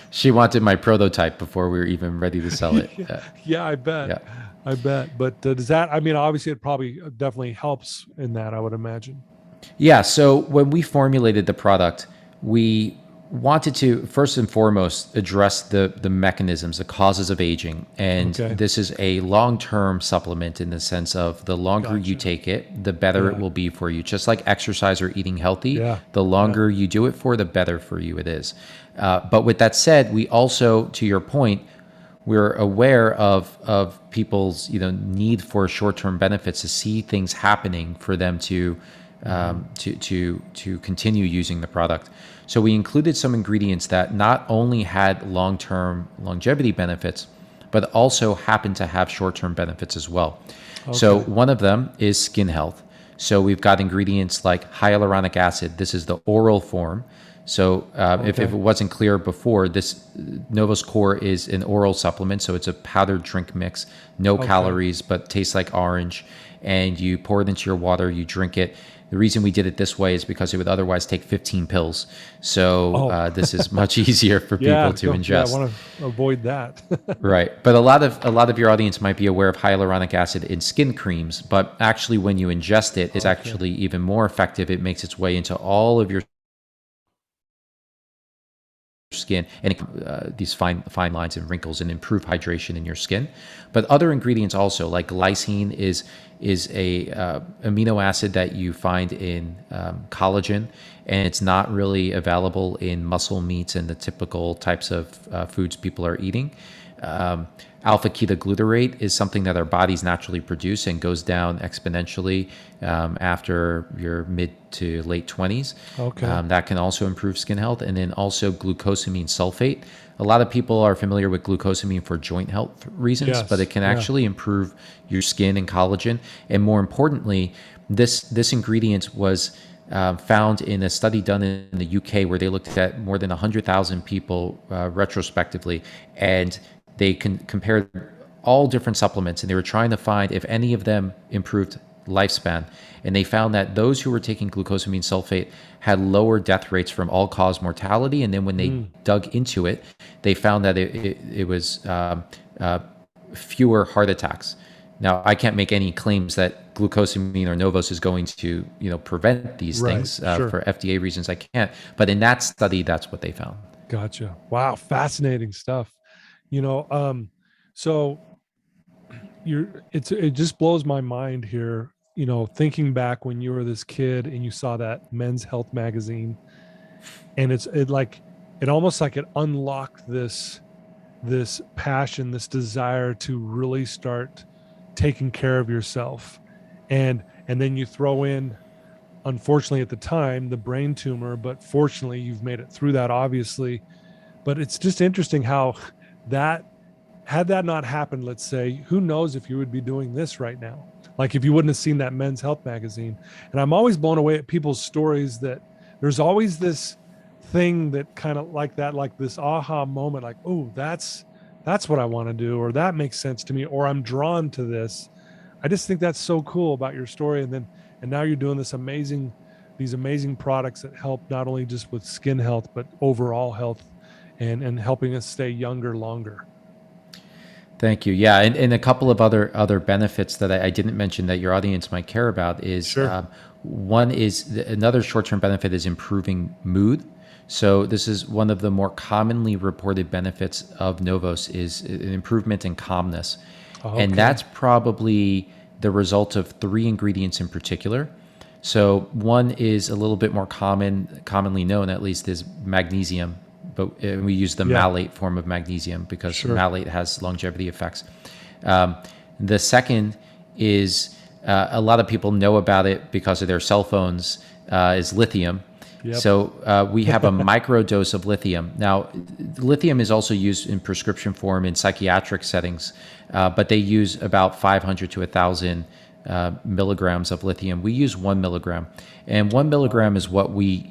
She wanted my prototype before we were even ready to sell it. Yeah, I bet. Yeah. I bet. But does that, I mean, obviously it probably definitely helps in that, I would imagine. Yeah. So when we formulated the product, we wanted to first and foremost address the mechanisms, the causes of aging. And this is a long-term supplement in the sense of the longer you take it, the better it will be for you. Just like exercise or eating healthy, the longer you do it for, the better for you it is. But with that said, we also, to your point, we're aware of people's need for short-term benefits, to see things happening for them to continue using the product. So we included some ingredients that not only had long-term longevity benefits, but also happen to have short-term benefits as well. Okay. So one of them is skin health. So we've got ingredients like hyaluronic acid. This is the oral form. So if it wasn't clear before, this NOVOS Core is an oral supplement. So it's a powdered drink mix, no calories, but tastes like orange. And you pour it into your water, you drink it. The reason we did it this way is because it would otherwise take 15 pills. So this is much easier for people to ingest. Yeah, I want to avoid that. Right. But a lot of your audience might be aware of hyaluronic acid in skin creams, but actually when you ingest it, it's actually even more effective. It makes its way into all of your skin, and these fine lines and wrinkles, and improve hydration in your skin. But other ingredients also, like glycine is a amino acid that you find in collagen, and it's not really available in muscle meats and the typical types of foods people are eating. Alpha ketoglutarate is something that our bodies naturally produce and goes down exponentially after your mid to late 20s. That can also improve skin health. And then also glucosamine sulfate. A lot of people are familiar with glucosamine for joint health reasons, but it can actually improve your skin and collagen. And more importantly, this ingredient was found in a study done in the UK where they looked at more than 100,000 people retrospectively, and they compared all different supplements, and they were trying to find if any of them improved lifespan. And they found that those who were taking glucosamine sulfate had lower death rates from all-cause mortality. And then when they dug into it, they found that it was fewer heart attacks. Now, I can't make any claims that glucosamine or NOVOS is going to, prevent these things Sure. for FDA reasons. I can't. But in that study, that's what they found. Gotcha. Wow, fascinating stuff. So it just blows my mind here. Thinking back when you were this kid and you saw that Men's Health magazine, and it almost like it unlocked this passion, this desire to really start taking care of yourself, and then you throw in, unfortunately at the time, the brain tumor, but fortunately you've made it through that, obviously. But it's just interesting how that, had that not happened, let's say, who knows if you would be doing this right now, like if you wouldn't have seen that Men's Health magazine. And I'm always blown away at people's stories, that there's always this thing that kind of like that, like this aha moment, like, oh, that's what I want to do, or that makes sense to me, or I'm drawn to this. I just think that's so cool about your story. And now you're doing these amazing products that help not only just with skin health, but overall health, and helping us stay younger longer. Thank you. Yeah, and a couple of other benefits that I didn't mention that your audience might care about is, Sure. One is, another short-term benefit is improving mood. So this is one of the more commonly reported benefits of NOVOS, is an improvement in calmness. Okay. And that's probably the result of 3 ingredients in particular. So one is a little bit more commonly known, at least, is magnesium. But we use the malate form of magnesium because malate has longevity effects. The second is, a lot of people know about it because of their cell phones, is lithium. Yep. So we have a microdose of lithium. Now, lithium is also used in prescription form in psychiatric settings, but they use about 500 to 1,000 milligrams of lithium. We use 1 milligram. And 1 milligram is what we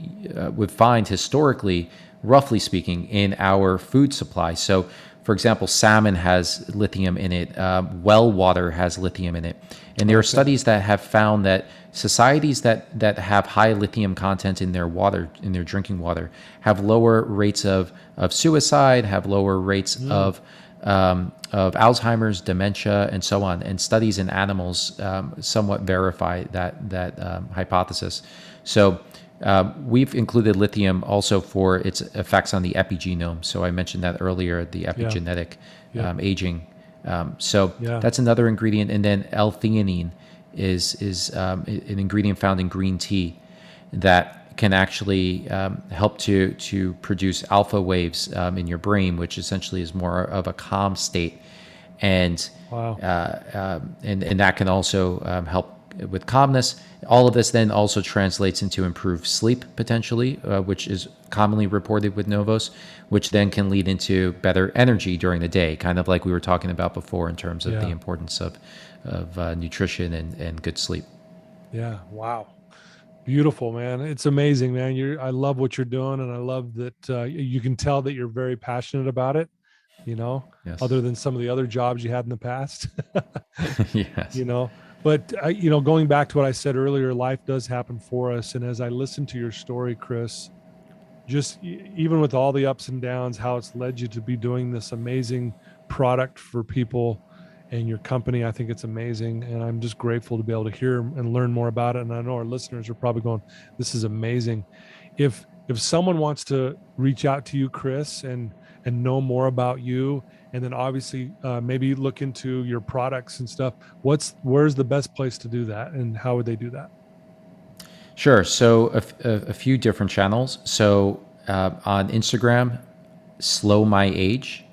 would find historically, roughly speaking, in our food supply. So, for example, salmon has lithium in it. Well water has lithium in it. And there are studies that have found that societies that have high lithium content in their water, in their drinking water, have lower rates of suicide, have lower rates of Alzheimer's, dementia, and so on. And studies in animals somewhat verify that hypothesis. So we've included lithium also for its effects on the epigenome. So I mentioned that earlier, the epigenetic aging. So that's another ingredient. And then L-theanine is an ingredient found in green tea that can actually help to produce alpha waves in your brain, which essentially is more of a calm state. And and that can also help with calmness. All of this then also translates into improved sleep potentially, which is commonly reported with NOVOS, which then can lead into better energy during the day, kind of like we were talking about before in terms of the importance of nutrition and good sleep. Yeah. Wow. Beautiful, man. It's amazing, man. I love what you're doing, and I love that you can tell that you're very passionate about it, other than some of the other jobs you had in the past. Yes. But going back to what I said earlier, life does happen for us. And as I listen to your story, Chris, just even with all the ups and downs, how it's led you to be doing this amazing product for people and your company, I think it's amazing. And I'm just grateful to be able to hear and learn more about it. And I know our listeners are probably going, this is amazing. If someone wants to reach out to you, Chris, and know more about you, and then obviously maybe look into your products and stuff, where's the best place to do that, and how would they do that? Sure. So a few different channels. So on Instagram, Slow My Age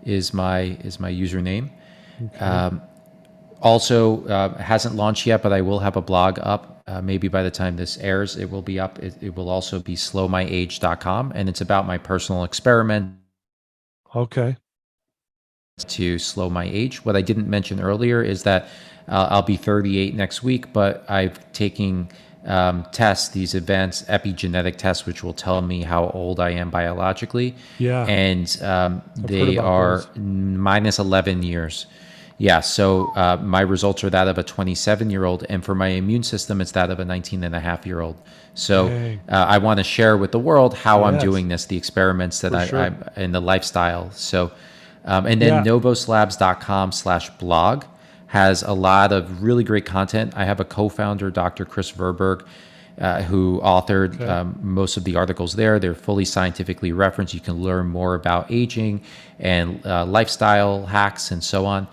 is my username. Okay. Also hasn't launched yet, but I will have a blog up. Maybe by the time this airs, it will be up. It will also be slowmyage.com, and it's about my personal experiment. Okay. To slow my age. What I didn't mention earlier is that I'll be 38 next week, but I've taken tests, these advanced epigenetic tests, which will tell me how old I am biologically. Yeah. And they are minus 11 years. Yeah. So my results are that of a 27-year-old. And for my immune system, it's that of a 19-and-a-half-year-old. So I want to share with the world how I'm doing this, the experiments that I'm and the lifestyle. So, and then novoslabs.com/blog has a lot of really great content. I have a co-founder, Dr. Chris Verberg, who authored most of the articles there. They're fully scientifically referenced. You can learn more about aging and lifestyle hacks and so on.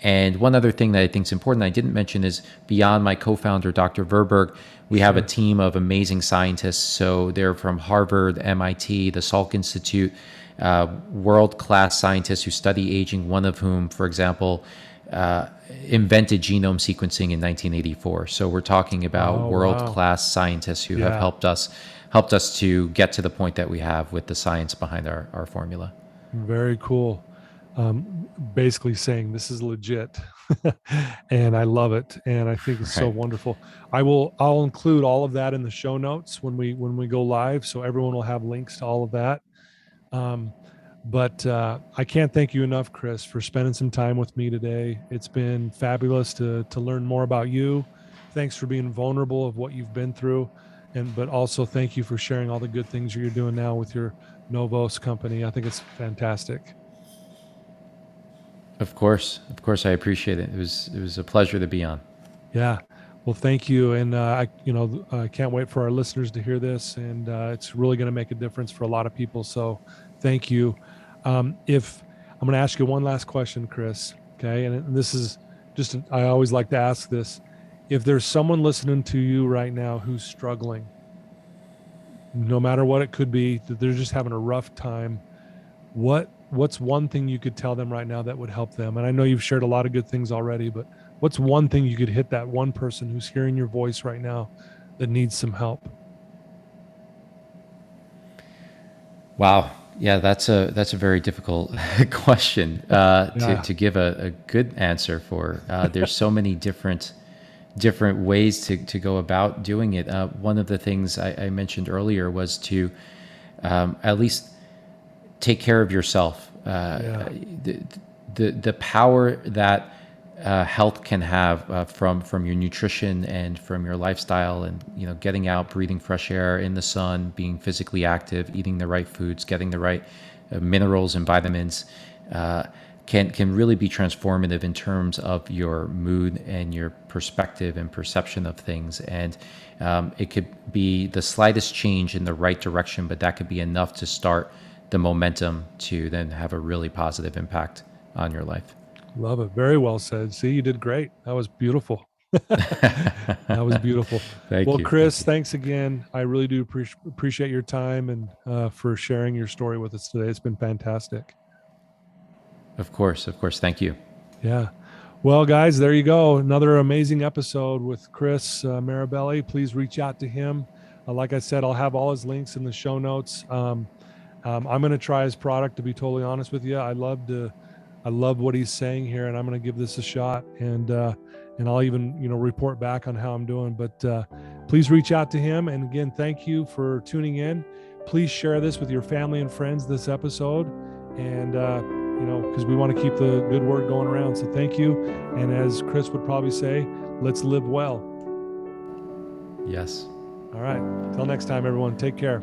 And one other thing that I think is important I didn't mention is beyond my co-founder, Dr. Verberg, we have a team of amazing scientists. So they're from Harvard, MIT, the Salk Institute, world-class scientists who study aging, one of whom, for example, invented genome sequencing in 1984. So we're talking about world-class scientists who have helped us to get to the point that we have with the science behind our formula. Very cool. Basically saying this is legit, and I love it, and I think it's so wonderful. I'll include all of that in the show notes when we go live, so everyone will have links to all of that. But I can't thank you enough, Chris, for spending some time with me today. It's been fabulous to learn more about you. Thanks for being vulnerable of what you've been through, but also thank you for sharing all the good things you're doing now with your NOVOS company. I think it's fantastic. Of course, I appreciate it. It was a pleasure to be on. Yeah, well, thank you, and I can't wait for our listeners to hear this, and it's really going to make a difference for a lot of people. So, thank you. If I'm going to ask you one last question, Chris, okay, and this is just I always like to ask this: if there's someone listening to you right now who's struggling, no matter what it could be, that they're just having a rough time, what's one thing you could tell them right now that would help them? And I know you've shared a lot of good things already, but what's one thing you could hit that one person who's hearing your voice right now that needs some help? Wow. Yeah, that's a very difficult question to give a good answer for. There's so many different ways to go about doing it. One of the things I mentioned earlier was to at least take care of yourself. The power that health can have from your nutrition and from your lifestyle, and getting out, breathing fresh air in the sun, being physically active, eating the right foods, getting the right minerals and vitamins, can really be transformative in terms of your mood and your perspective and perception of things. And it could be the slightest change in the right direction, but that could be enough to start the momentum to then have a really positive impact on your life. Love it. Very well said. See, you did great. That was beautiful. That was beautiful. Thank you. Chris, thanks again. I really do appreciate your time and for sharing your story with us today. It's been fantastic. Of course. Thank you. Yeah. Well, guys, there you go. Another amazing episode with Chris Mirabile. Please reach out to him. Like I said, I'll have all his links in the show notes. I'm going to try his product, to be totally honest with you. I love what he's saying here, and I'm going to give this a shot, and I'll even, report back on how I'm doing, but please reach out to him. And again, thank you for tuning in. Please share this with your family and friends, this episode, and, because we want to keep the good word going around. So thank you. And as Chris would probably say, let's live well. Yes. All right. Till next time, everyone. Take care.